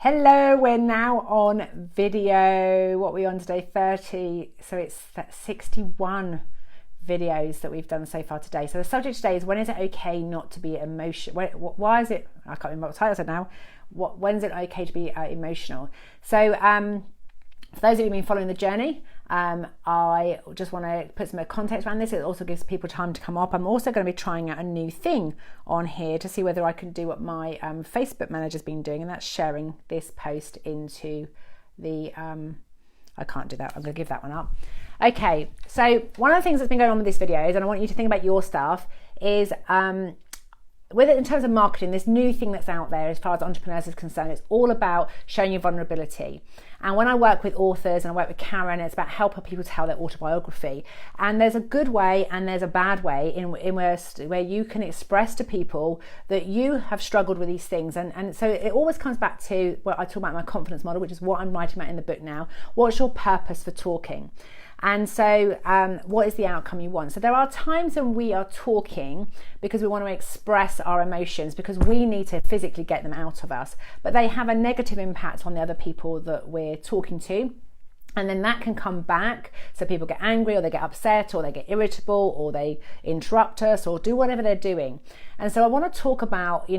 Hello, we're now on video. What are we on today? 30. So it's 61 videos that we've done so far today. So the subject today is, when is it okay not to be emotional? Why is it, I can't remember what title I said now. When is it okay to be emotional? So for those of you who've been following the journey, I just want to put some context around this. It also gives people time to come up. I'm also going to be trying out a new thing on here to see whether I can do what my Facebook manager's been doing, and that's sharing this post into the, I can't do that, I'm going to give that one up. Okay, so one of the things that's been going on with these videos, and I want you to think about your stuff, is with it in terms of marketing, this new thing that's out there as far as entrepreneurs is concerned, it's all about showing your vulnerability. And when I work with authors and I work with Karen, it's about helping people tell their autobiography. And there's a good way and there's a bad way in where you can express to people that you have struggled with these things. And so it always comes back to what I talk about, my confidence model, which is what I'm writing about in the book now. What's your purpose for talking? And so what is the outcome you want? So there are times when we are talking because we want to express our emotions, because we need to physically get them out of us, but they have a negative impact on the other people that we're talking to. And then that can come back. So people get angry, or they get upset, or they get irritable, or they interrupt us, or do whatever they're doing. And so I want to talk about,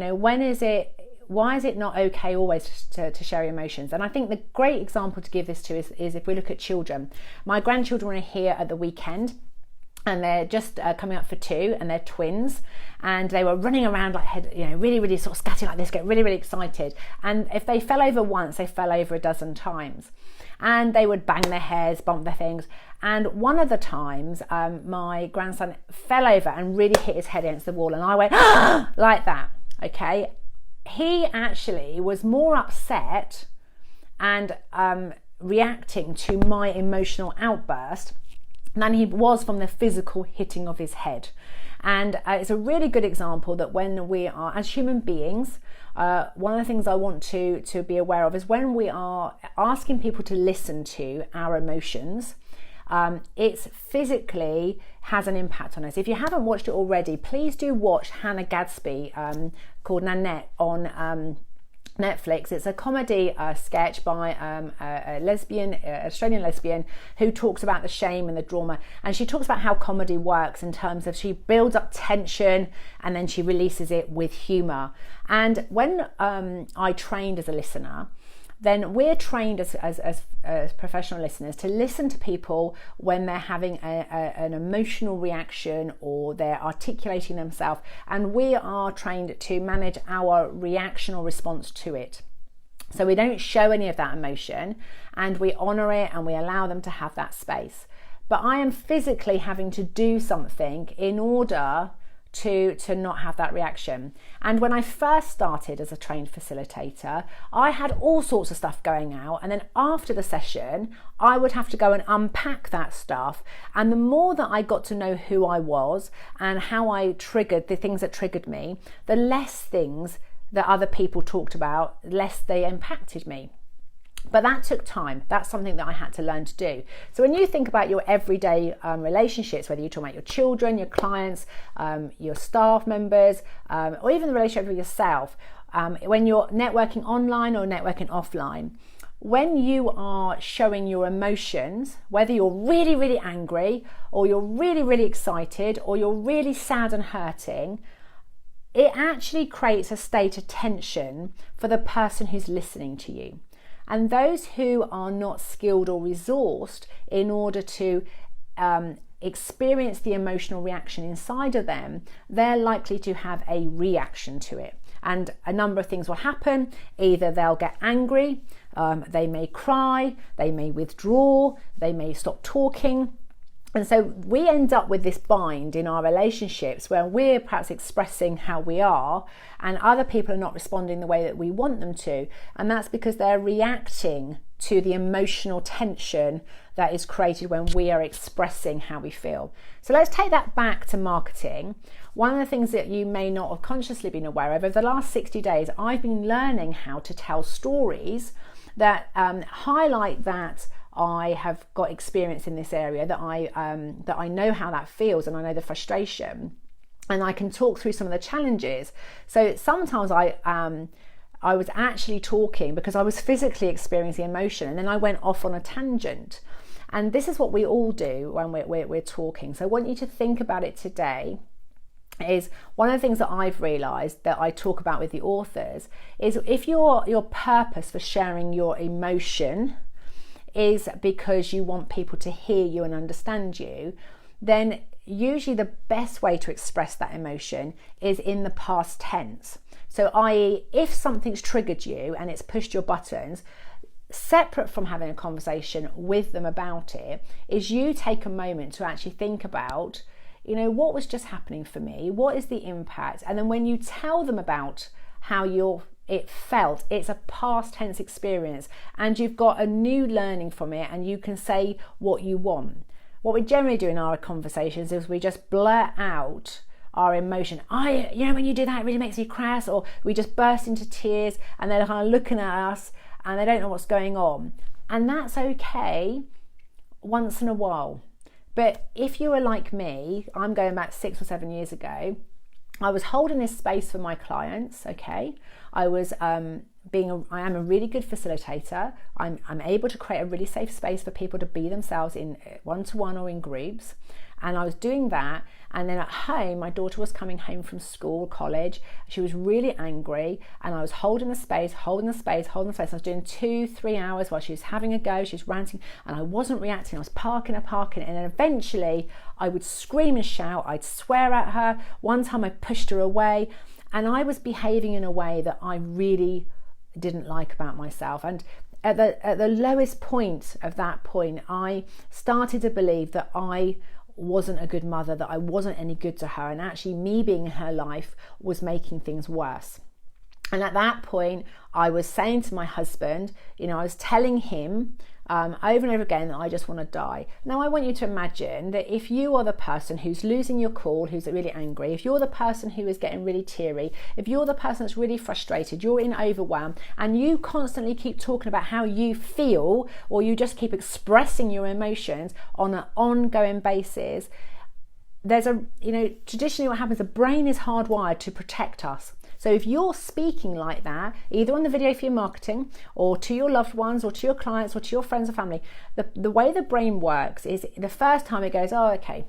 why is it not okay always to share your emotions? And I think the great example to give this to is if we look at children. My grandchildren are here at the weekend, and they're just coming up for 2, and they're twins, and they were running around like really sort of scatty like this, get really excited. And if they fell over once, they fell over a dozen times, and they would bang their heads, bump their things. And one of the times my grandson fell over and really hit his head against the wall, and I went like that. Okay, he actually was more upset and reacting to my emotional outburst than he was from the physical hitting of his head. And it's a really good example that when we are, as human beings, one of the things I want to be aware of is when we are asking people to listen to our emotions, it's physically has an impact on us. If you haven't watched it already, please do watch Hannah Gadsby called Nanette on Netflix. It's a comedy sketch by a lesbian, Australian lesbian, who talks about the shame and the trauma, and she talks about how comedy works in terms of she builds up tension and then she releases it with humour. And when I trained as a listener, then we're trained as professional listeners to listen to people when they're having an emotional reaction or they're articulating themselves, and we are trained to manage our reaction or response to it. So we don't show any of that emotion, and we honour it and we allow them to have that space. But I am physically having to do something in order to not have that reaction. And when I first started as a trained facilitator, I had all sorts of stuff going out, and then after the session I would have to go and unpack that stuff. And the more that I got to know who I was and how I triggered the things that triggered me, the less things that other people talked about, less they impacted me. But that took time. That's something that I had to learn to do. So when you think about your everyday relationships, whether you're talking about your children, your clients, your staff members, or even the relationship with yourself, when you're networking online or networking offline, when you are showing your emotions, whether you're really angry, or you're really excited, or you're really sad and hurting, it actually creates a state of tension for the person who's listening to you. And those who are not skilled or resourced in order to experience the emotional reaction inside of them, they're likely to have a reaction to it. And a number of things will happen. Either they'll get angry, they may cry, they may withdraw, they may stop talking. And so we end up with this bind in our relationships where we're perhaps expressing how we are and other people are not responding the way that we want them to. And that's because they're reacting to the emotional tension that is created when we are expressing how we feel. So let's take that back to marketing. One of the things that you may not have consciously been aware of, over the last 60 days, I've been learning how to tell stories that highlight that I have got experience in this area, that I know how that feels, and I know the frustration, and I can talk through some of the challenges. So sometimes I I was actually talking because I was physically experiencing emotion, and then I went off on a tangent. And this is what we all do when we're talking. So I want you to think about it today. Is one of the things that I've realized that I talk about with the authors is if your purpose for sharing your emotion is because you want people to hear you and understand you, then usually the best way to express that emotion is in the past tense. So i.e., if something's triggered you and it's pushed your buttons, separate from having a conversation with them about it, is you take a moment to actually think about, what was just happening for me? What is the impact? And then when you tell them about how it felt, it's a past tense experience, and you've got a new learning from it, and you can say what you want. What we generally do in our conversations is we just blurt out our emotion. When you do that, it really makes me crass, or we just burst into tears, and they're kind of looking at us and they don't know what's going on. And that's okay once in a while. But if you were like me, I'm going back 6 or 7 years ago, I was holding this space for my clients, okay? I am a really good facilitator. I'm able to create a really safe space for people to be themselves in one-to-one or in groups. And I was doing that. And then at home, my daughter was coming home from school, college. She was really angry. And I was holding the space. I was doing 2-3 hours while she was having a go. She was ranting and I wasn't reacting. I was parking. And then eventually I would scream and shout. I'd swear at her. One time I pushed her away. And I was behaving in a way that I really didn't like about myself. And at the lowest point of that point, I started to believe that I wasn't a good mother, that I wasn't any good to her, and actually me being in her life was making things worse. And at that point, I was saying to my husband, I was telling him over and over again that I just want to die. Now I want you to imagine that if you are the person who's losing your cool, who's really angry, if you're the person who is getting really teary, if you're the person that's really frustrated, you're in overwhelm, and you constantly keep talking about how you feel, or you just keep expressing your emotions on an ongoing basis, traditionally what happens, the brain is hardwired to protect us. So if you're speaking like that, either on the video for your marketing, or to your loved ones, or to your clients, or to your friends and family, the way the brain works is the first time it goes, oh, okay.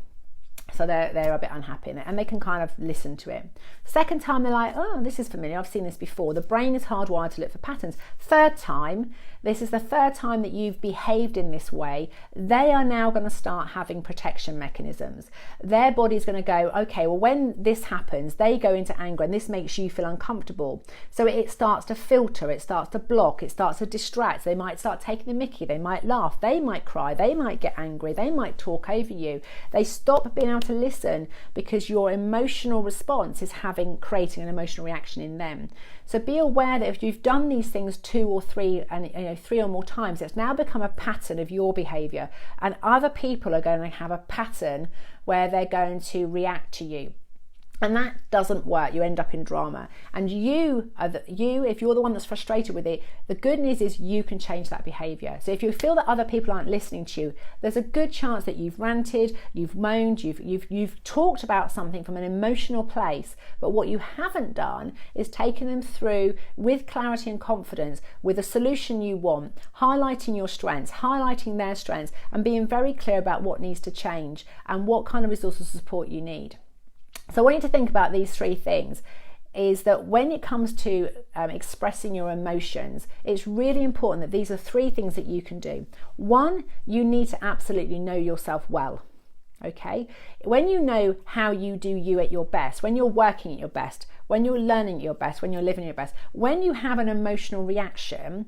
So they're a bit unhappy in it, and they can kind of listen to it. Second time, they're like, oh, this is familiar. I've seen this before. The brain is hardwired to look for patterns. Third time, this is the third time that you've behaved in this way. They are now going to start having protection mechanisms. Their body's going to go, okay, well, when this happens, they go into anger, and this makes you feel uncomfortable. So it starts to filter, it starts to block, it starts to distract. They might start taking the mickey, they might laugh, they might cry, they might get angry, they might talk over you. They stop being able to listen because your emotional response is creating an emotional reaction in them. So be aware that if you've done these things 2 or 3 and 3 or more times, it's now become a pattern of your behavior, and other people are going to have a pattern where they're going to react to you. And that doesn't work. You end up in drama. And if you're the one that's frustrated with it, the good news is you can change that behavior. So if you feel that other people aren't listening to you, there's a good chance that you've ranted, you've moaned, you've talked about something from an emotional place. But what you haven't done is taken them through with clarity and confidence, with a solution you want, highlighting your strengths, highlighting their strengths, and being very clear about what needs to change and what kind of resources and support you need. So I want you to think about these 3 things, is that when it comes to expressing your emotions, it's really important that these are 3 things that you can do. 1, you need to absolutely know yourself well. Okay? When you know how you do you at your best, when you're working at your best, when you're learning at your best, when you're living at your best, when you have an emotional reaction,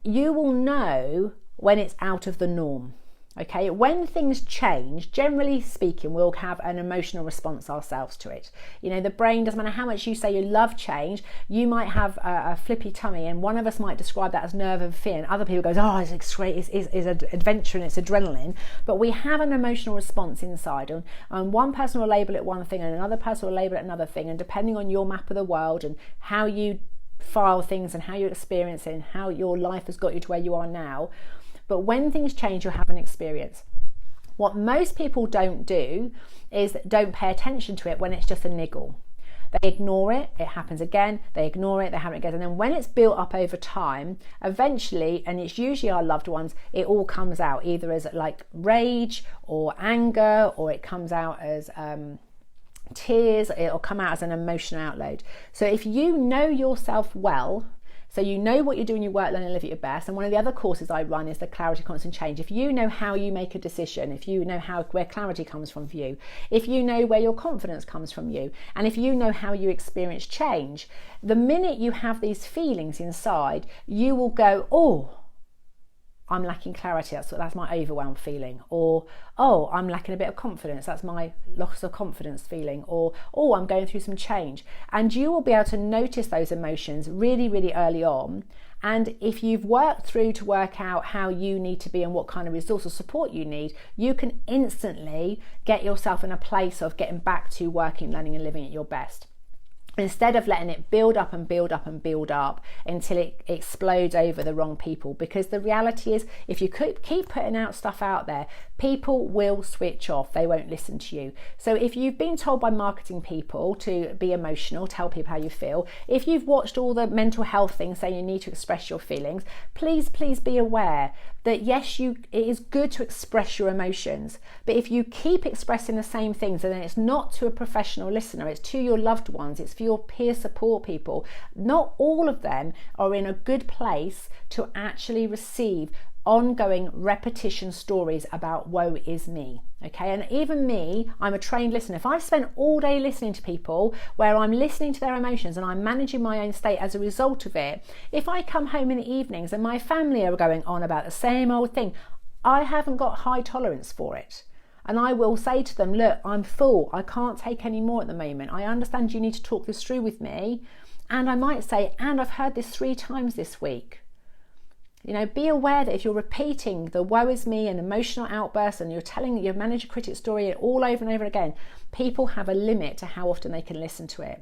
you will know when it's out of the norm. Okay, when things change, generally speaking, we'll have an emotional response ourselves to it. The brain, doesn't matter how much you say you love change, you might have a flippy tummy, and one of us might describe that as nerve and fear, and other people goes, oh, it's great, it's adventure and it's adrenaline. But we have an emotional response inside, and one person will label it one thing, and another person will label it another thing, and depending on your map of the world and how you file things and how you experience it and how your life has got you to where you are now. But when things change, you'll have an experience. What most people don't do is don't pay attention to it when it's just a niggle. They ignore it, it happens again, they ignore it, they happen again. And then when it's built up over time, eventually, and it's usually our loved ones, it all comes out either as like rage or anger, or it comes out as tears, it'll come out as an emotional outload. So if you know yourself well, so you know what you're doing, you work, learn and live at your best. And one of the other courses I run is the Clarity Constant Change. If you know how you make a decision, if you know where clarity comes from for you, if you know where your confidence comes from you, and if you know how you experience change, the minute you have these feelings inside, you will go, oh, I'm lacking clarity, that's my overwhelmed feeling. Or, oh, I'm lacking a bit of confidence, that's my loss of confidence feeling. Or, oh, I'm going through some change. And you will be able to notice those emotions really, really early on. And if you've worked through to work out how you need to be and what kind of resource or support you need, you can instantly get yourself in a place of getting back to working, learning and living at your best, instead of letting it build up and build up and build up until it explodes over the wrong people. Because the reality is, if you keep putting out stuff out there, people will switch off, they won't listen to you. So if you've been told by marketing people to be emotional, tell people how you feel, if you've watched all the mental health things saying you need to express your feelings, please be aware that yes, it is good to express your emotions, but if you keep expressing the same things, and then it's not to a professional listener, it's to your loved ones, it's for your peer support people, not all of them are in a good place to actually receive ongoing repetition stories about woe is me. Okay, and even me, I'm a trained listener. If I've spent all day listening to people where I'm listening to their emotions and I'm managing my own state as a result of it, if I come home in the evenings and my family are going on about the same old thing, I haven't got high tolerance for it. And I will say to them, look, I'm full, I can't take any more at the moment. I understand you need to talk this through with me. And I might say, and I've heard this 3 times this week. You know, be aware that if you're repeating the woe is me and emotional outbursts and you're telling your manager critic story all over and over again, people have a limit to how often they can listen to it.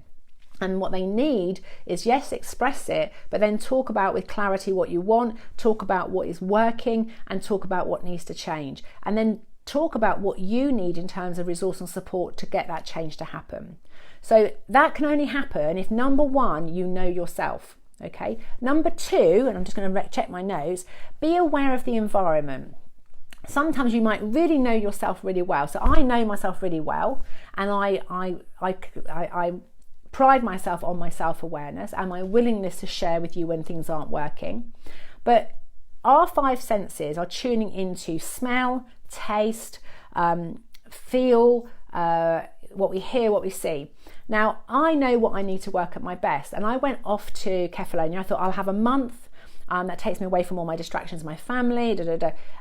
And what they need is, yes, express it, but then talk about with clarity what you want, talk about what is working, and talk about what needs to change. And then talk about what you need in terms of resource and support to get that change to happen. So that can only happen if, number one, you know yourself. Okay. Number 2, and I'm just going to check my notes, be aware of the environment. Sometimes you might really know yourself really well. So I know myself really well, and I pride myself on my self-awareness and my willingness to share with you when things aren't working. But our 5 senses are tuning into smell, taste, feel, what we hear, what we see. Now, I know what I need to work at my best, and I went off to Kefalonia. I thought I'll have a month that takes me away from all my distractions, my family,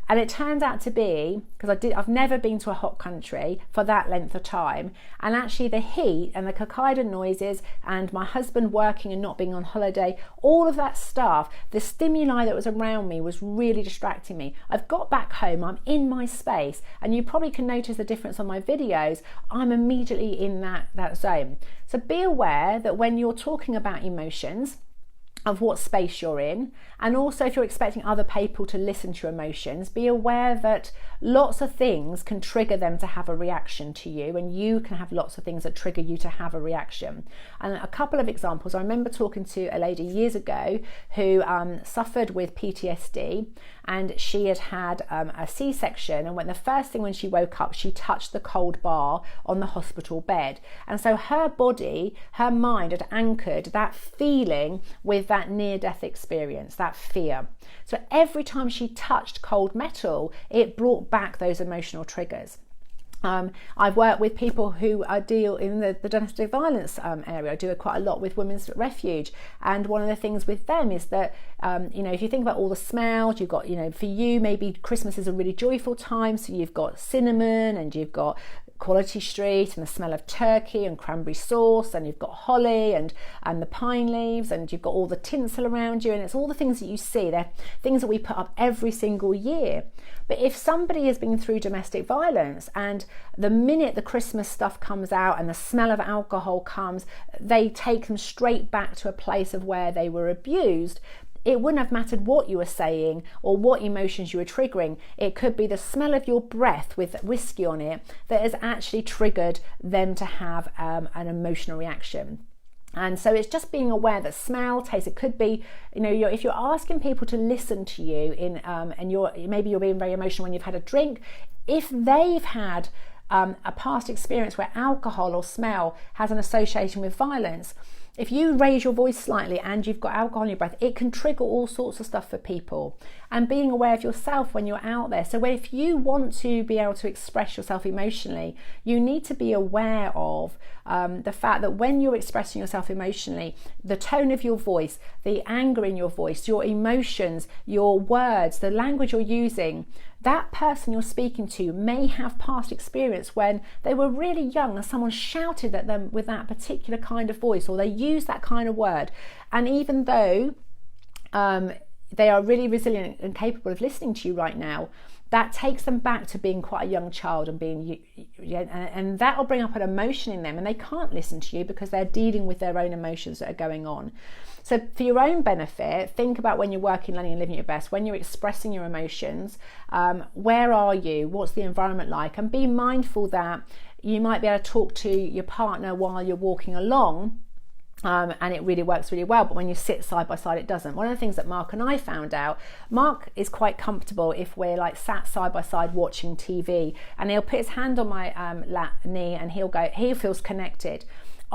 and it turned out to be, because I've never been to a hot country for that length of time, and actually the heat and the cicada noises and my husband working and not being on holiday, all of that stuff, the stimuli that was around me was really distracting me. I've got back home, I'm in my space, and you probably can notice the difference on my videos. I'm immediately in that zone. So be aware that when you're talking about emotions, of what space you're in, and also if you're expecting other people to listen to your emotions, be aware that lots of things can trigger them to have a reaction to you, and you can have lots of things that trigger you to have a reaction. And a couple of examples, I remember talking to a lady years ago who suffered with PTSD, and she had a C-section, and when the first thing when she woke up, she touched the cold bar on the hospital bed, and so her body, her mind had anchored that feeling with that near-death experience, that fear. So every time she touched cold metal, it brought back those emotional triggers. I've worked with people who deal in the domestic violence area. I do quite a lot with Women's Refuge, and one of the things with them is that if you think about all the smells, you've got, for you maybe Christmas is a really joyful time, so you've got cinnamon and you've got Quality Street and the smell of turkey and cranberry sauce, and you've got holly and the pine leaves, and you've got all the tinsel around you, and it's all the things that you see. They're things that we put up every single year. But if somebody has been through domestic violence, and the minute the Christmas stuff comes out and the smell of alcohol comes, they take them straight back to a place of where they were abused. it wouldn't have mattered what you were saying or what emotions you were triggering. It could be the smell of your breath with whiskey on it that has actually triggered them to have an emotional reaction. And so it's just being aware that smell, taste, it could be, if you're asking people to listen to you and maybe you're being very emotional when you've had a drink, if they've had a past experience where alcohol or smell has an association with violence, if you raise your voice slightly and you've got alcohol in your breath, it can trigger all sorts of stuff for people. And being aware of yourself when you're out there. So if you want to be able to express yourself emotionally, you need to be aware of the fact that when you're expressing yourself emotionally, the tone of your voice, the anger in your voice, your emotions, your words, the language you're using, that person you're speaking to may have past experience when they were really young and someone shouted at them with that particular kind of voice, or they used that kind of word. And even though they are really resilient and capable of listening to you right now, that takes them back to being quite a young child and that will bring up an emotion in them, and they can't listen to you because they're dealing with their own emotions that are going on. So for your own benefit, think about when you're working, learning and living at your best, when you're expressing your emotions, where are you? What's the environment like? And be mindful that you might be able to talk to your partner while you're walking along, and it really works really well, but when you sit side by side it doesn't. One of the things that Mark and I found out, Mark is quite comfortable if we're like sat side by side watching TV, and he'll put his hand on my knee and he feels connected.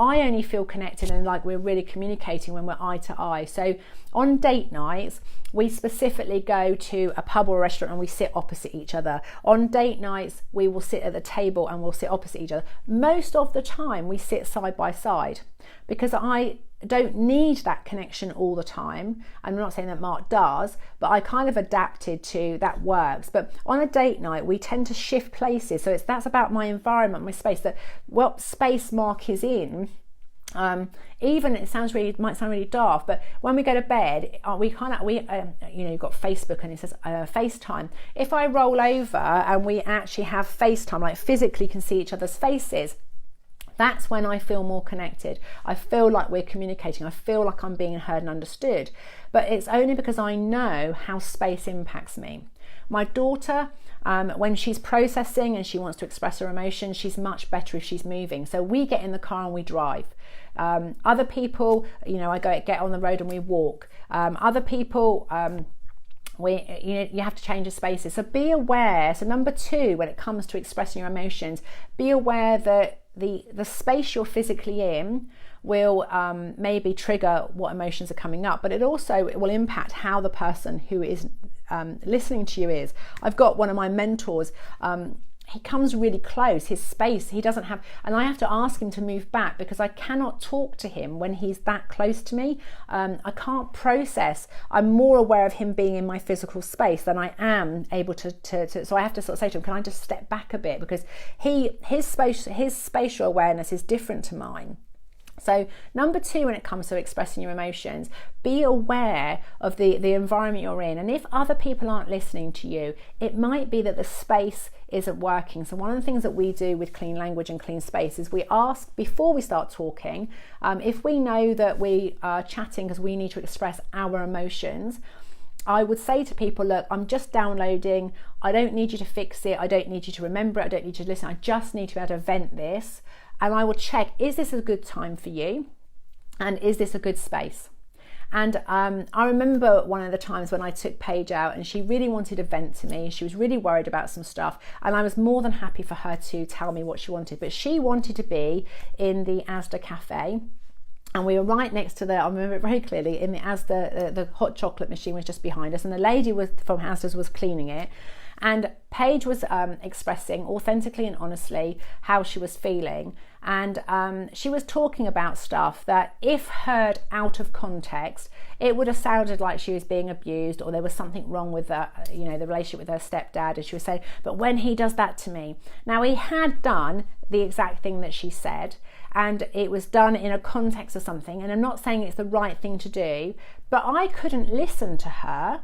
I only feel connected and like we're really communicating when we're eye to eye. So on date nights, we specifically go to a pub or a restaurant and we sit opposite each other. On date nights, we will sit at the table and we'll sit opposite each other. Most of the time, we sit side by side because I don't need that connection all the time. I'm not saying that Mark does, but I kind of adapted to that works. But on a date night, we tend to shift places. So that's about my environment, my space, that what space Mark is in. Even it might sound really daft, but when we go to bed, you've got Facebook and it says FaceTime. If I roll over and we actually have FaceTime, like physically can see each other's faces, that's when I feel more connected. I feel like we're communicating. I feel like I'm being heard and understood. But it's only because I know how space impacts me. My daughter, when she's processing and she wants to express her emotions, she's much better if she's moving. So we get in the car and we drive. Other people, I get on the road and we walk. Other people, you have to change your spaces. So be aware. So number 2, when it comes to expressing your emotions, be aware that the space you're physically in will maybe trigger what emotions are coming up, but it will impact how the person who is listening to you is. I've got one of my mentors, he comes really close, his space, he doesn't have, and I have to ask him to move back because I cannot talk to him when he's that close to me. I can't process. I'm more aware of him being in my physical space than I am able to so I have to sort of say to him, can I just step back a bit? Because his spatial awareness is different to mine. So number 2, when it comes to expressing your emotions, be aware of the environment you're in. And if other people aren't listening to you, it might be that the space isn't working. So one of the things that we do with Clean Language and Clean Space is we ask before we start talking, if we know that we are chatting because we need to express our emotions, I would say to people, look, I'm just downloading. I don't need you to fix it. I don't need you to remember it. I don't need you to listen. I just need to be able to vent this. And I will check, is this a good time for you? And is this a good space? And I remember one of the times when I took Paige out and she really wanted to vent to me. She was really worried about some stuff. And I was more than happy for her to tell me what she wanted. But she wanted to be in the Asda cafe. And we were right next to I remember it very clearly, in the Asda, the hot chocolate machine was just behind us. And the lady from Asda's was cleaning it. And Paige was expressing authentically and honestly how she was feeling. And she was talking about stuff that, if heard out of context, it would have sounded like she was being abused, or there was something wrong with the relationship with her stepdad. And she was saying, but when he does that to me. Now, he had done the exact thing that she said, and it was done in a context of something. And I'm not saying it's the right thing to do, but I couldn't listen to her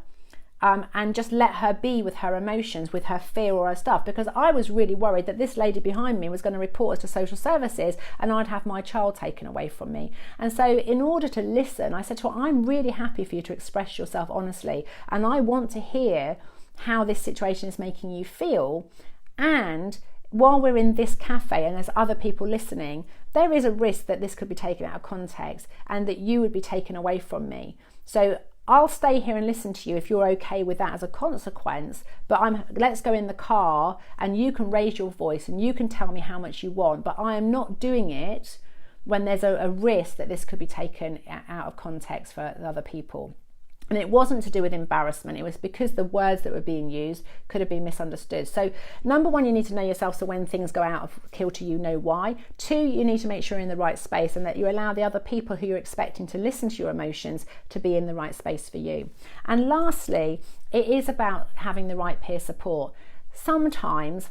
and just let her be with her emotions, with her fear or her stuff, because I was really worried that this lady behind me was going to report us to social services and I'd have my child taken away from me. And so in order to listen, I said to her, I'm really happy for you to express yourself honestly, and I want to hear how this situation is making you feel. And while we're in this cafe and there's other people listening, there is a risk that this could be taken out of context and that you would be taken away from me. So I'll stay here and listen to you if you're okay with that as a consequence, but let's go in the car and you can raise your voice and you can tell me how much you want, but I am not doing it when there's a risk that this could be taken out of context for other people. And it wasn't to do with embarrassment, it was because the words that were being used could have been misunderstood. So number one, you need to know yourself, so when things go out of kilter, you know why. Two, you need to make sure you're in the right space and that you allow the other people who you're expecting to listen to your emotions to be in the right space for you. And lastly, it is about having the right peer support. Sometimes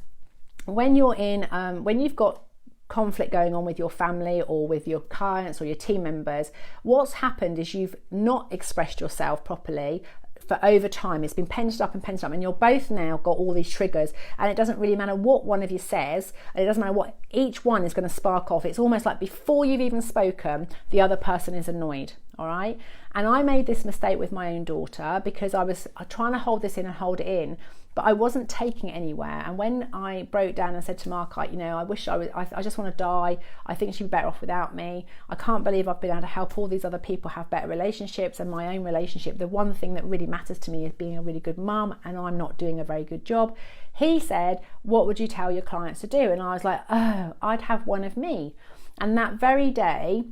when you're in, when you've got conflict going on with your family or with your clients or your team members, what's happened is you've not expressed yourself properly for over time. It's been pent up, and you're both now got all these triggers, and it doesn't really matter what one of you says, and it doesn't matter what each one is going to spark off. It's almost like before you've even spoken, the other person is annoyed. All right. And I made this mistake with my own daughter because I was trying to hold this in and hold it in, but I wasn't taking it anywhere. And when I broke down and said to Mark, I wish I just want to die. I think she'd be better off without me. I can't believe I've been able to help all these other people have better relationships, and my own relationship, the one thing that really matters to me is being a really good mum, and I'm not doing a very good job. He said, what would you tell your clients to do? And I was like, oh, I'd have one of me. And that very day,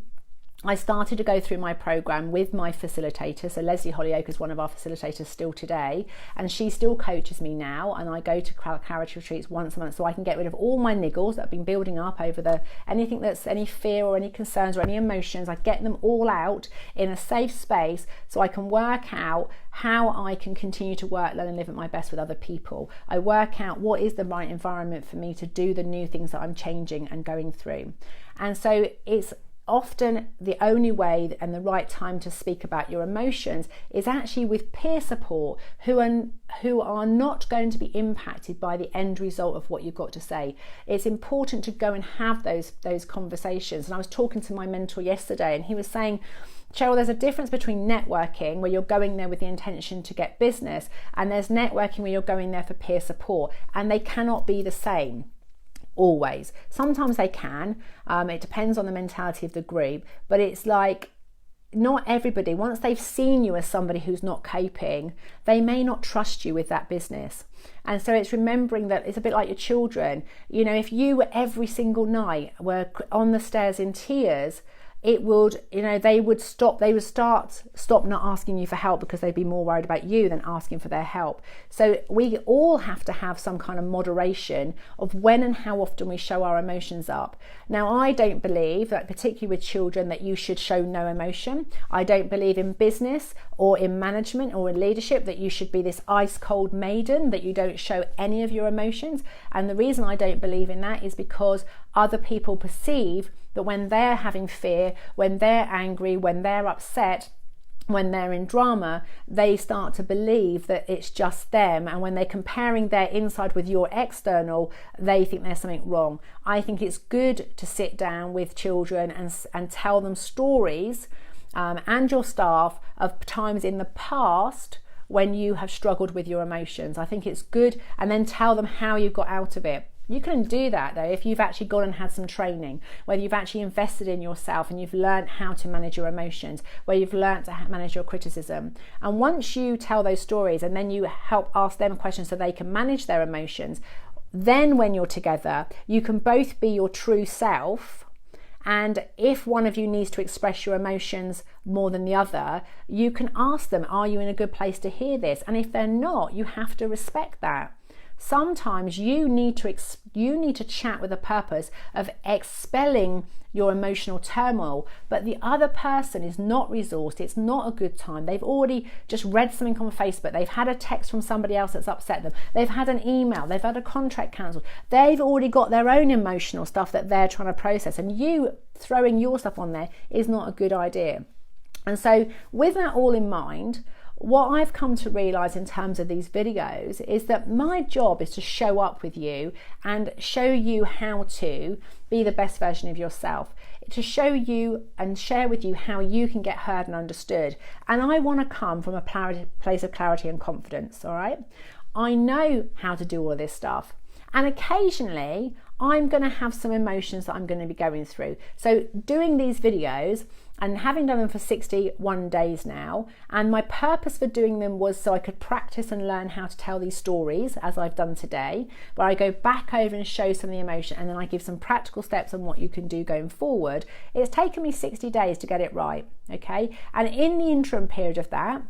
I started to go through my program with my facilitator. So Leslie Hollyoak is one of our facilitators still today, and she still coaches me now, and I go to clarity retreats once a month so I can get rid of all my niggles that have been building up over anything that's any fear or any concerns or any emotions. I get them all out in a safe space so I can work out how I can continue to work, learn and live at my best with other people. I work out what is the right environment for me to do the new things that I'm changing and going through. And so it's often the only way and the right time to speak about your emotions is actually with peer support who are not going to be impacted by the end result of what you've got to say. It's important to go and have those conversations. And I was talking to my mentor yesterday, and he was saying, Cheryl, there's a difference between networking, where you're going there with the intention to get business, and there's networking where you're going there for peer support, and they cannot be the same. Always. Sometimes they can. It depends on the mentality of the group, but it's like not everybody, once they've seen you as somebody who's not coping, they may not trust you with that business. And so it's remembering that it's a bit like your children. You know, if you every single night were on the stairs in tears, it would, they would stop not asking you for help because they'd be more worried about you than asking for their help. So we all have to have some kind of moderation of when and how often we show our emotions up. Now, I don't believe that, particularly with children, that you should show no emotion. I don't believe in business or in management or in leadership that you should be this ice cold maiden, that you don't show any of your emotions. And the reason I don't believe in that is because other people perceive that when they're having fear, when they're angry, when they're upset, when they're in drama, they start to believe that it's just them. And when they're comparing their inside with your external, they think there's something wrong. I think it's good to sit down with children and tell them stories and your staff of times in the past when you have struggled with your emotions. I think it's good, and then tell them how you got out of it. You can do that though if you've actually gone and had some training, whether you've actually invested in yourself and you've learned how to manage your emotions, where you've learned to manage your criticism. And once you tell those stories and then you help ask them questions so they can manage their emotions, then when you're together, you can both be your true self. And if one of you needs to express your emotions more than the other, you can ask them, are you in a good place to hear this? And if they're not, you have to respect that. Sometimes you need to chat with a purpose of expelling your emotional turmoil, but the other person is not resourced. It's not a good time. They've already just read something on Facebook. They've had a text from somebody else that's upset them. They've had an email. They've had a contract cancelled. They've already got their own emotional stuff that they're trying to process, and you throwing your stuff on there is not a good idea. And so with that all in mind, what I've come to realize in terms of these videos is that my job is to show up with you and show you how to be the best version of yourself, to show you and share with you how you can get heard and understood. And I want to come from a place of clarity and confidence, all right? I know how to do all of this stuff. And occasionally I'm going to have some emotions that I'm going to be going through. So doing these videos and having done them for 61 days now, and my purpose for doing them was so I could practice and learn how to tell these stories as I've done today, where I go back over and show some of the emotion and then I give some practical steps on what you can do going forward. It's taken me 60 days to get it right, okay? And in the interim period of that,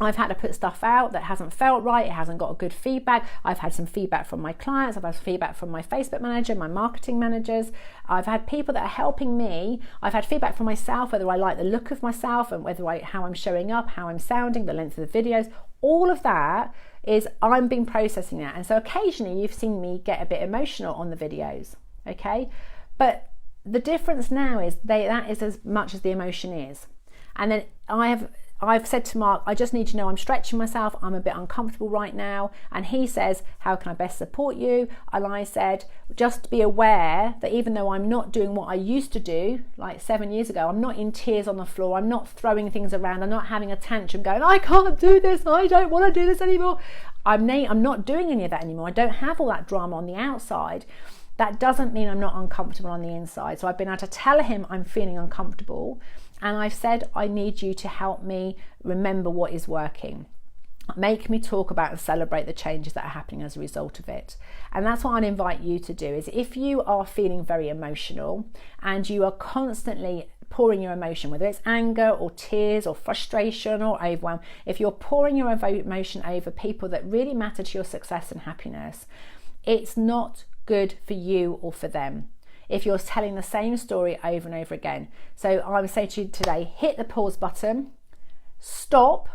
I've had to put stuff out that hasn't felt right, it hasn't got a good feedback. I've had some feedback from my clients, I've had feedback from my Facebook manager, my marketing managers. I've had people that are helping me. I've had feedback from myself, whether I like the look of myself and how I'm showing up, how I'm sounding, the length of the videos. All of that is I've been processing that. And so occasionally you've seen me get a bit emotional on the videos, okay? But the difference now is that is as much as the emotion is. And then I've said to Mark, I just need to know I'm stretching myself, I'm a bit uncomfortable right now. And he says, how can I best support you? And I said, just be aware that even though I'm not doing what I used to do, like 7 years ago, I'm not in tears on the floor, I'm not throwing things around, I'm not having a tantrum going, I can't do this, I don't want to do this anymore. I'm not doing any of that anymore. I don't have all that drama on the outside. That doesn't mean I'm not uncomfortable on the inside. So I've been able to tell him I'm feeling uncomfortable. And I've said, I need you to help me remember what is working. Make me talk about and celebrate the changes that are happening as a result of it. And that's what I'd invite you to do, is if you are feeling very emotional and you are constantly pouring your emotion, whether it's anger or tears or frustration or overwhelm, if you're pouring your emotion over people that really matter to your success and happiness, it's not good for you or for them if you're telling the same story over and over again. So I would say to you today, hit the pause button, stop,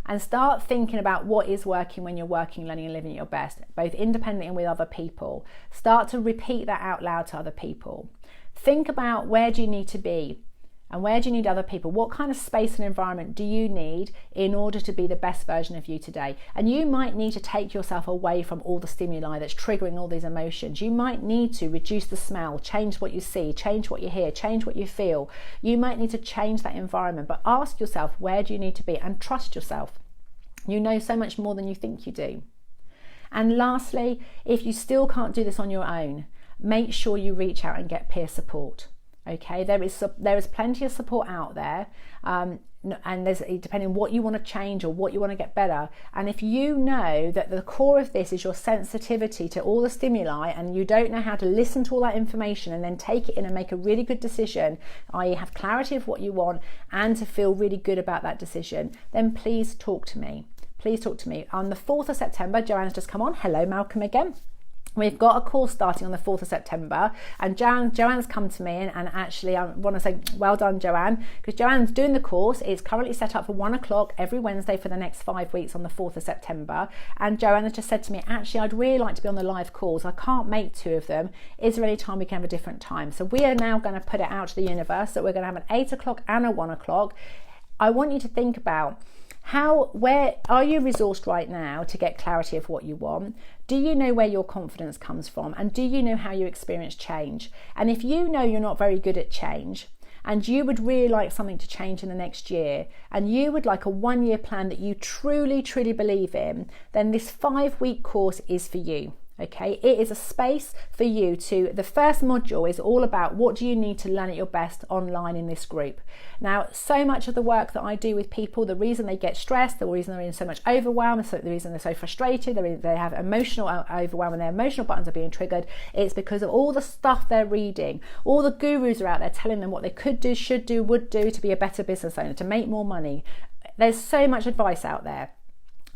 and start thinking about what is working when you're working, learning and living at your best, both independently and with other people. Start to repeat that out loud to other people. Think about, where do you need to be? And where do you need other people? What kind of space and environment do you need in order to be the best version of you today? And you might need to take yourself away from all the stimuli that's triggering all these emotions. You might need to reduce the smell, change what you see, change what you hear, change what you feel. You might need to change that environment, but ask yourself, where do you need to be? And trust yourself. You know so much more than you think you do. And lastly, if you still can't do this on your own, make sure you reach out and get peer support. Okay, there is plenty of support out there, and there's, depending on what you want to change or what you want to get better. And if you know that the core of this is your sensitivity to all the stimuli, and you don't know how to listen to all that information and then take it in and make a really good decision, i.e. have clarity of what you want and to feel really good about that decision, then please talk to me. Please talk to me. On the 4th of September, Joanne's just come on. Hello, Malcolm again. We've got a course starting on the 4th of September, and Joanne's come to me, and actually I want to say well done, Joanne, because Joanne's doing the course. It's currently set up for 1 o'clock every Wednesday for the next 5 weeks on the 4th of September. And Joanne has just said to me, actually, I'd really like to be on the live calls. I can't make 2 of them. Is there any time we can have a different time? So we are now going to put it out to the universe that we're going to have an 8 o'clock and a 1 o'clock. I want you to think about, where are you resourced right now to get clarity of what you want? Do you know where your confidence comes from? And do you know how you experience change? And if you know you're not very good at change, and you would really like something to change in the next year, and you would like a 1-year plan that you truly, truly believe in, then this 5-week course is for you. Okay, it is a space for you to, the first module is all about what do you need to learn at your best online in this group. Now, so much of the work that I do with people, the reason they get stressed, the reason they're in so much overwhelm, the reason they're so frustrated, they have emotional overwhelm and their emotional buttons are being triggered, it's because of all the stuff they're reading. All the gurus are out there telling them what they could do, should do, would do to be a better business owner, to make more money. There's so much advice out there.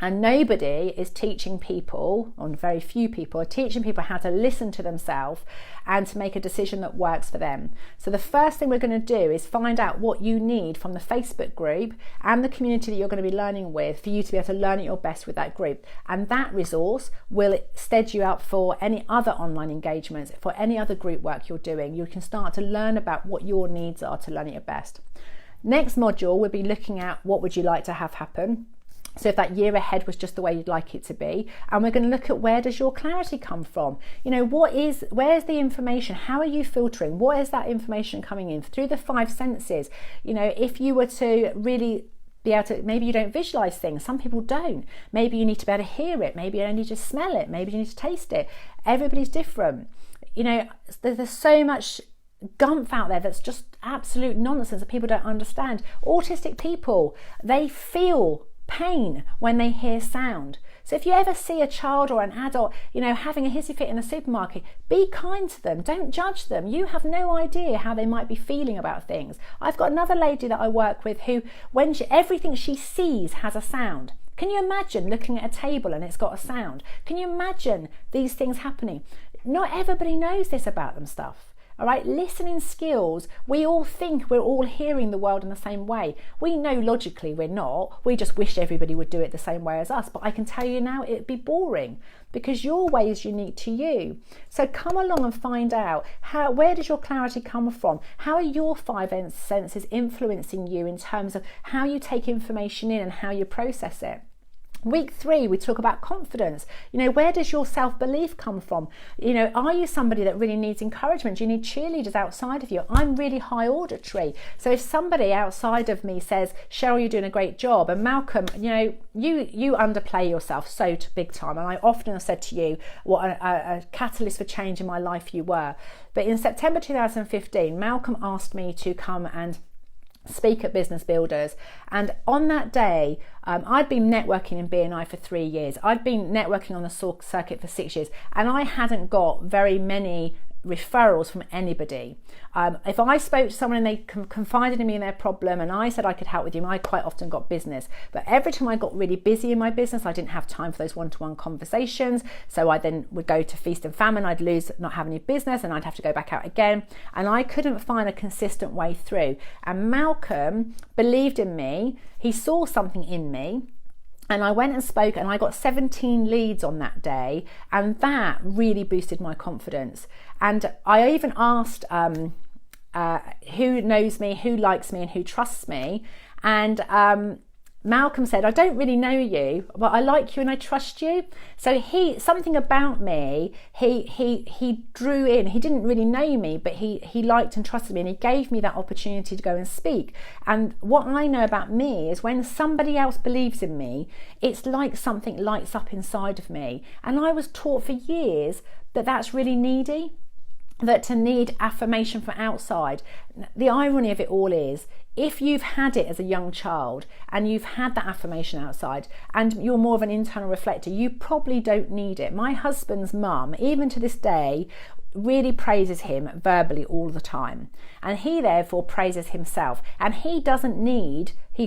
And nobody is teaching people, or very few people are teaching people how to listen to themselves and to make a decision that works for them. So the first thing we're going to do is find out what you need from the Facebook group and the community that you're going to be learning with for you to be able to learn at your best with that group. And that resource will stead you up for any other online engagements, for any other group work you're doing. You can start to learn about what your needs are to learn at your best. Next module, we'll be looking at what would you like to have happen. So if that year ahead was just the way you'd like it to be, and we're going to look at where does your clarity come from? You know, where's the information? How are you filtering? What is that information coming in through the 5 senses? You know, if you were to really be able to, maybe you don't visualize things. Some people don't. Maybe you need to be able to hear it. Maybe you only just smell it. Maybe you need to taste it. Everybody's different. You know, there's so much gumph out there that's just absolute nonsense that people don't understand. Autistic people, they feel pain when they hear sound. So if you ever see a child or an adult, you know, having a hissy fit in a supermarket, be kind to them. Don't judge them. You have no idea how they might be feeling about things. I've got another lady that I work with who, when everything she sees has a sound. Can you imagine looking at a table and it's got a sound? Can you imagine these things happening? Not everybody knows this about them stuff. All right, listening skills, we all think we're all hearing the world in the same way. We know logically we're not. We just wish everybody would do it the same way as us. But I can tell you now, it'd be boring because your way is unique to you. So come along and find out where does your clarity come from? How are your 5 senses influencing you in terms of how you take information in and how you process it? Week 3, we talk about confidence. You know, where does your self-belief come from? You know, are you somebody that really needs encouragement? Do you need cheerleaders outside of you? I'm really high auditory. So if somebody outside of me says, Cheryl, you're doing a great job, and Malcolm, you know, you underplay yourself so big time. And I often have said to you what a catalyst for change in my life you were. But in September 2015, Malcolm asked me to come and speak at Business Builders, and on that day I'd been networking in BNI for 3 years. I'd been networking on the circuit for 6 years, and I hadn't got very many referrals from anybody. If I spoke to someone and they confided in me in their problem and I said I could help with you, I quite often got business. But every time I got really busy in my business, I didn't have time for those one-to-one conversations. So I then would go to feast and famine. I'd lose, not have any business, and I'd have to go back out again. And I couldn't find a consistent way through. And Malcolm believed in me. He saw something in me. And I went and spoke, and I got 17 leads on that day, and that really boosted my confidence. And I even asked who knows me, who likes me, and who trusts me. And Malcolm said, I don't really know you, but I like you and I trust you. So something about me, he drew in. He didn't really know me, but he liked and trusted me, and he gave me that opportunity to go and speak. And what I know about me is when somebody else believes in me, it's like something lights up inside of me. And I was taught for years that that's really needy, that to need affirmation from outside. The irony of it all is, if you've had it as a young child and you've had that affirmation outside and you're more of an internal reflector, you probably don't need it. My husband's mum, even to this day, really praises him verbally all the time, and he therefore praises himself, and he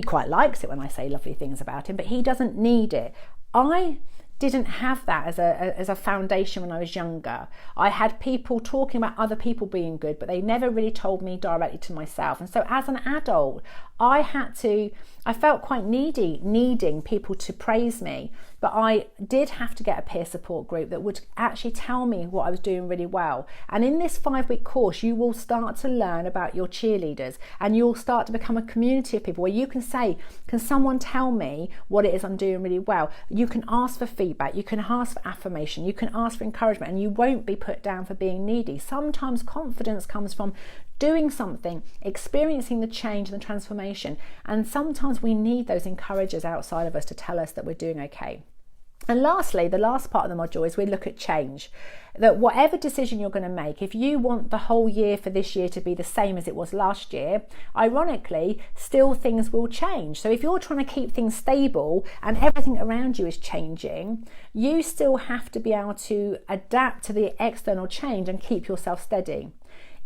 quite likes it when I say lovely things about him, but he doesn't need it. I didn't have that as a foundation when I was younger. I had people talking about other people being good, but they never really told me directly to myself. And so as an adult, I felt quite needing people to praise me, but I did have to get a peer support group that would actually tell me what I was doing really well. And in this 5-week course, you will start to learn about your cheerleaders, and you'll start to become a community of people where you can say, can someone tell me what it is I'm doing really well? You can ask for feedback, you can ask for affirmation, you can ask for encouragement, and you won't be put down for being needy. Sometimes confidence comes from doing something, experiencing the change and the transformation, and sometimes we need those encouragers outside of us to tell us that we're doing okay. And lastly, the last part of the module is we look at change. That whatever decision you're going to make, if you want the whole year for this year to be the same as it was last year, ironically, still things will change. So if you're trying to keep things stable and everything around you is changing, you still have to be able to adapt to the external change and keep yourself steady.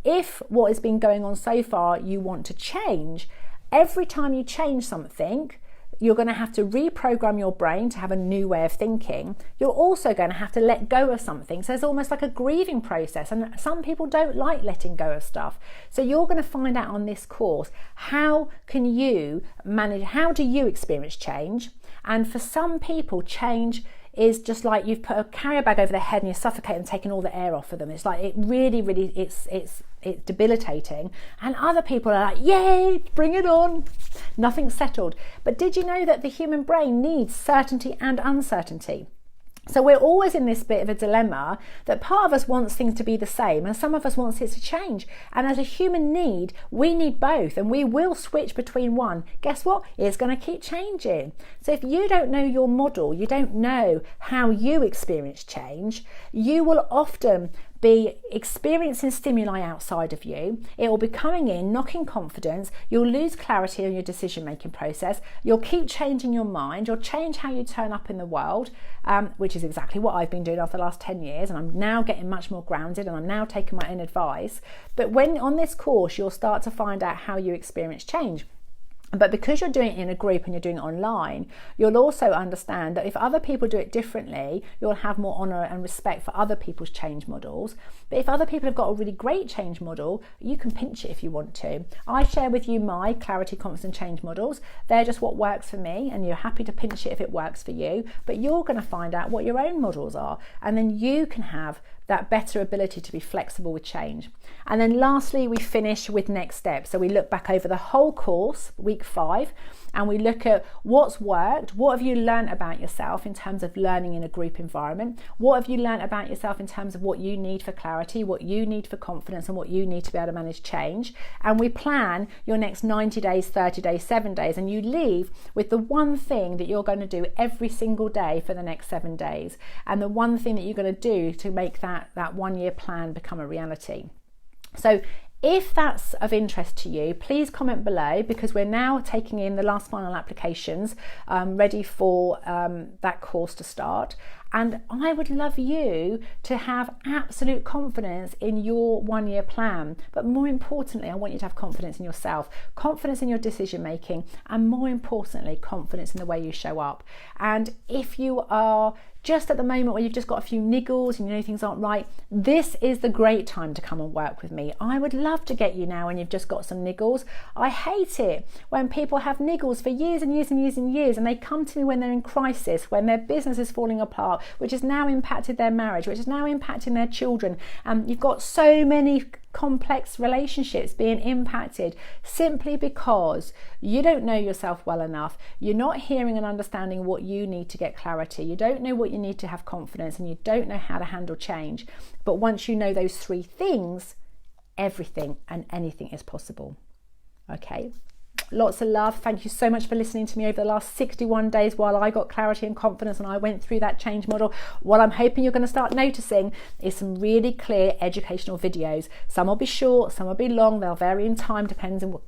If what has been going on so far you want to change, every time you change something, you're going to have to reprogram your brain to have a new way of thinking. You're also going to have to let go of something. So it's almost like a grieving process. And some people don't like letting go of stuff. So you're going to find out on this course, how can you manage, how do you experience change? And for some people, change is just like you've put a carrier bag over their head and you're suffocating and taking all the air off of them. It's like it really, it's debilitating. And other people are like, yay, bring it on. Nothing's settled. But did you know that the human brain needs certainty and uncertainty? So we're always in this bit of a dilemma that part of us wants things to be the same and some of us wants it to change. And as a human need, we need both, and we will switch between one. Guess what? It's going to keep changing. So if you don't know your model, you don't know how you experience change, you will often be experiencing stimuli outside of you. It will be coming in, knocking confidence. You'll lose clarity on your decision-making process. You'll keep changing your mind. You'll change how you turn up in the world, which is exactly what I've been doing over the last 10 years. And I'm now getting much more grounded, and I'm now taking my own advice. But when on this course, you'll start to find out how you experience change. But because you're doing it in a group and you're doing it online, you'll also understand that if other people do it differently, you'll have more honour and respect for other people's change models. But if other people have got a really great change model, you can pinch it if you want to. I share with you my clarity, confidence and change models. They're just what works for me, and you're happy to pinch it if it works for you. But you're going to find out what your own models are, and then you can have that better ability to be flexible with change. And then lastly, we finish with next steps. So we look back over the whole course, week 5, and we look at what's worked, what have you learned about yourself in terms of learning in a group environment, what have you learned about yourself in terms of what you need for clarity, what you need for confidence, and what you need to be able to manage change. And we plan your next 90 days, 30 days, 7 days, and you leave with the one thing that you're going to do every single day for the next 7 days, and the one thing that you're going to do to make that 1 year plan become a reality. So if that's of interest to you, please comment below, because we're now taking in the last final applications ready for that course to start. And I would love you to have absolute confidence in your 1 year plan. But more importantly, I want you to have confidence in yourself, confidence in your decision making, and more importantly, confidence in the way you show up. And if you are just at the moment where you've just got a few niggles and you know things aren't right, this is the great time to come and work with me. I would love to get you now when you've just got some niggles. I hate it when people have niggles for years and years and years and years, and they come to me when they're in crisis, when their business is falling apart, which has now impacted their marriage, which is now impacting their children. You've got so many complex relationships being impacted simply because you don't know yourself well enough. You're not hearing and understanding what you need to get clarity. You don't know what you need to have confidence, and you don't know how to handle change. But once you know those 3 things, everything and anything is possible. Okay? Lots of love. Thank you so much for listening to me over the last 61 days while I got clarity and confidence and I went through that change model. What I'm hoping you're going to start noticing is some really clear educational videos. Some will be short, some will be long. They'll vary in time, depends on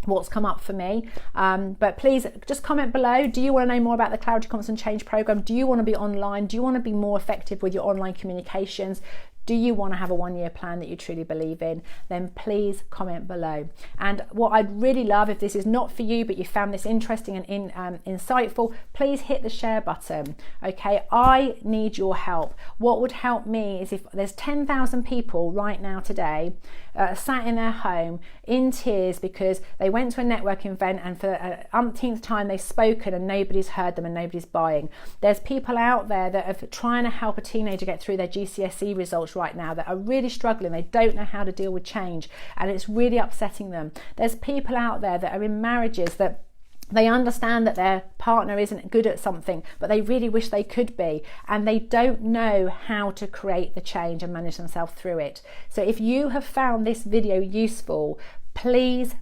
what's come up for me. But please just comment below. Do you want to know more about the Clarity, Confidence and Change program? Do you want to be online? Do you want to be more effective with your online communications? Do you want to have a 1 year plan that you truly believe in? Then please comment below. And what I'd really love, if this is not for you, but you found this interesting and insightful, please hit the share button. Okay, I need your help. What would help me is if there's 10,000 people right now today sat in their home in tears because they went to a networking event and for the umpteenth time they've spoken and nobody's heard them and nobody's buying. There's people out there that are trying to help a teenager get through their GCSE results right now that are really struggling. They don't know how to deal with change and it's really upsetting them. There's people out there that are in marriages that they understand that their partner isn't good at something, but they really wish they could be, and they don't know how to create the change and manage themselves through it. So if you have found this video useful, please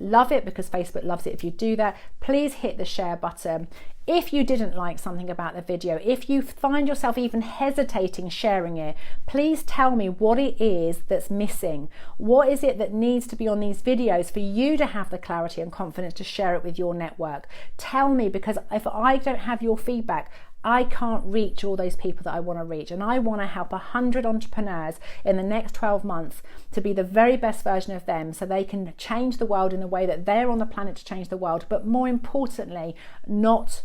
love it, because Facebook loves it if you do that. Please hit the share button. If you didn't like something about the video, if you find yourself even hesitating sharing it, please tell me what it is that's missing. What is it that needs to be on these videos for you to have the clarity and confidence to share it with your network? Tell me, because if I don't have your feedback, I can't reach all those people that I want to reach, and I want to help 100 entrepreneurs in the next 12 months to be the very best version of them so they can change the world in the way that they're on the planet to change the world, but more importantly, not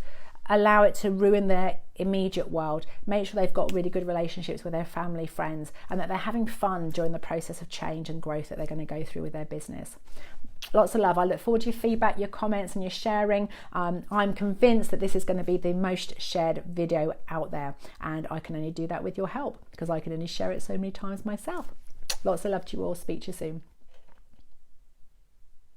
allow it to ruin their immediate world. Make sure they've got really good relationships with their family, friends, and that they're having fun during the process of change and growth that they're going to go through with their business. Lots of love. I look forward to your feedback, your comments and your sharing. I'm convinced that this is going to be the most shared video out there, and I can only do that with your help because I can only share it so many times myself. Lots of love to you all. Speak to you soon.